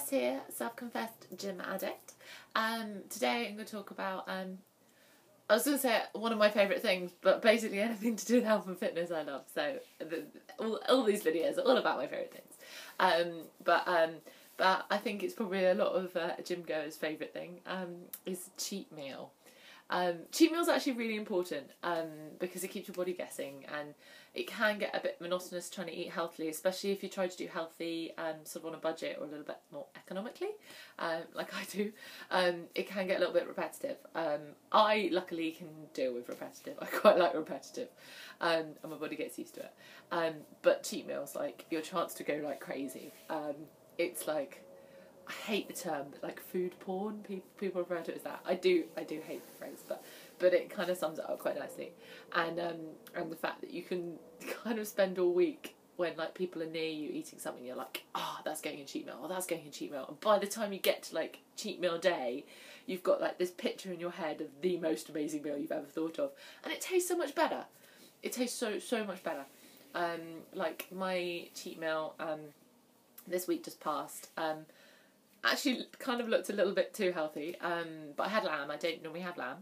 Jess here, self-confessed gym addict. Today I'm going to talk about, I was going to say one of my favourite things, but basically anything to do with health and fitness I love. So all these videos are all about my favourite things. But I think it's probably a lot of gym goers' favourite thing is cheat meal. Cheat meals are actually really important because it keeps your body guessing, and it can get a bit monotonous trying to eat healthily, especially if you try to do healthy sort of on a budget or a little bit more economically, like I do. It can get a little bit repetitive. I luckily can deal with repetitive. I quite like repetitive, and my body gets used to it. But cheat meals, like your chance to go like crazy. It's like, I hate the term, but like food porn, people refer to it as that. I do hate the phrase, but it kind of sums it up quite nicely. And the fact that you can kind of spend all week when like people are near you eating something, you're like, oh, that's going in cheat meal, oh, that's going in cheat meal. And by the time you get to like cheat meal day, you've got like this picture in your head of the most amazing meal you've ever thought of. And it tastes so much better. It tastes so much better. Like my cheat meal this week just passed, actually kind of looked a little bit too healthy, but I had lamb. I don't normally have lamb.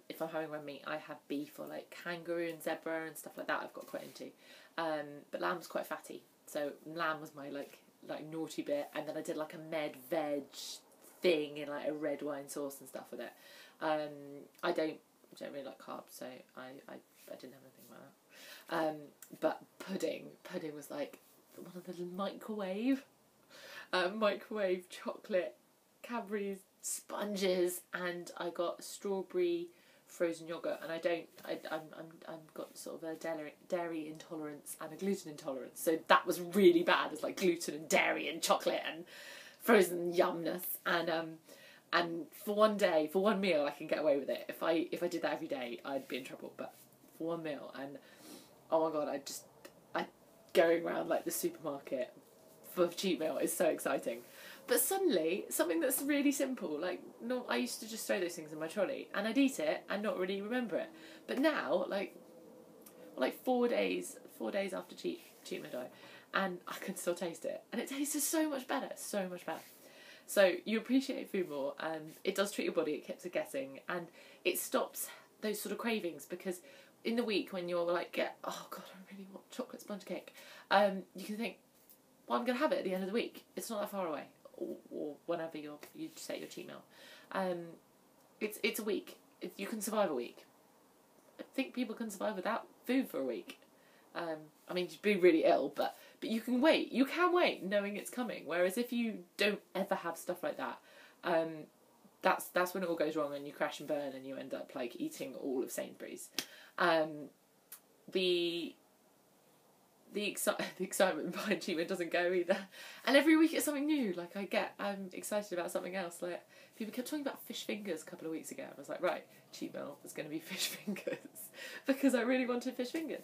If I'm having red meat, I have beef or like kangaroo and zebra and stuff like that I've got quite into. But lamb's quite fatty, so lamb was my like naughty bit, and then I did like a med veg thing in like a red wine sauce and stuff with it. I don't really like carbs, so I didn't have anything like that. But pudding was like one of the microwave chocolate Cadbury's sponges, and I got strawberry frozen yogurt, and I'm got sort of a dairy intolerance and a gluten intolerance, so that was really bad. It's like gluten and dairy and chocolate and frozen yumness, and for one meal I can get away with it. If I did that every day, I'd be in trouble. But for one meal, and oh my god, I going around like the supermarket for cheat meal is so exciting. But suddenly, something that's really simple, like, no, I used to just throw those things in my trolley and I'd eat it and not really remember it. But now, like 4 days after cheat meal day, and I can still taste it, and it tastes so much better. So you appreciate food more, and it does treat your body, it keeps it guessing, and it stops those sort of cravings, because in the week when you're like, oh god, I really want chocolate sponge cake, you can think, well, I'm going to have it at the end of the week. It's not that far away, or whenever you set your cheat meal. It's a week. You can survive a week. I think people can survive without food for a week. I mean, you'd be really ill, but you can wait. You can wait knowing it's coming. Whereas if you don't ever have stuff like that, that's when it all goes wrong and you crash and burn and you end up like eating all of Sainsbury's. The excitement behind cheat meal doesn't go either. And every week it's something new. Like I'm excited about something else. Like people kept talking about fish fingers a couple of weeks ago. I was like, right, cheat meal is going to be fish fingers because I really wanted fish fingers.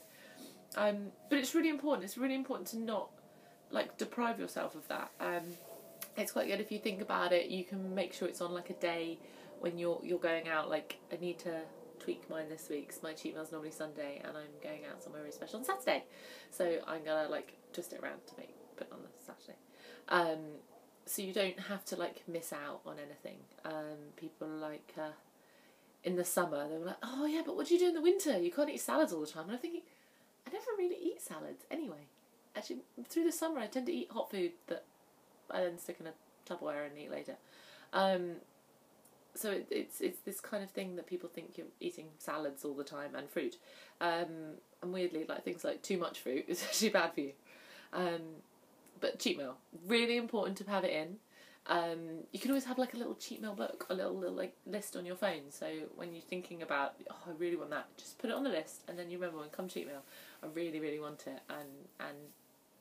But it's really important. It's really important to not like deprive yourself of that. It's quite good if you think about it. You can make sure it's on like a day when you're going out. Like I need to tweak mine this week, because my cheat meal's normally Sunday and I'm going out somewhere really special on Saturday, so I'm gonna like twist it around to put it on the Saturday, so you don't have to like miss out on anything. People like in the summer they were like, oh yeah, but what do you do in the winter? You can't eat salads all the time. And I'm thinking, I never really eat salads anyway. Actually, through the summer I tend to eat hot food that I then stick in a Tupperware and eat later. So it's this kind of thing that people think you're eating salads all the time and fruit. And weirdly, like things like too much fruit is actually bad for you. But cheat meal, really important to have it in. You can always have like a little cheat meal book, a little like list on your phone. So when you're thinking about, oh, I really want that, just put it on the list, and then you remember when come cheat meal, I really want it,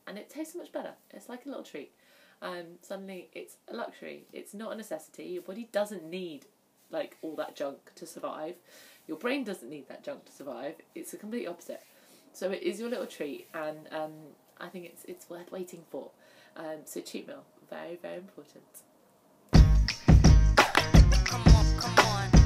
and it tastes so much better. It's like a little treat. Suddenly it's a luxury. It's not a necessity. Your body doesn't need like all that junk to survive. Your brain doesn't need that junk to survive. It's the complete opposite. So it is your little treat, and I think it's worth waiting for. So cheat meal, very important. Come on.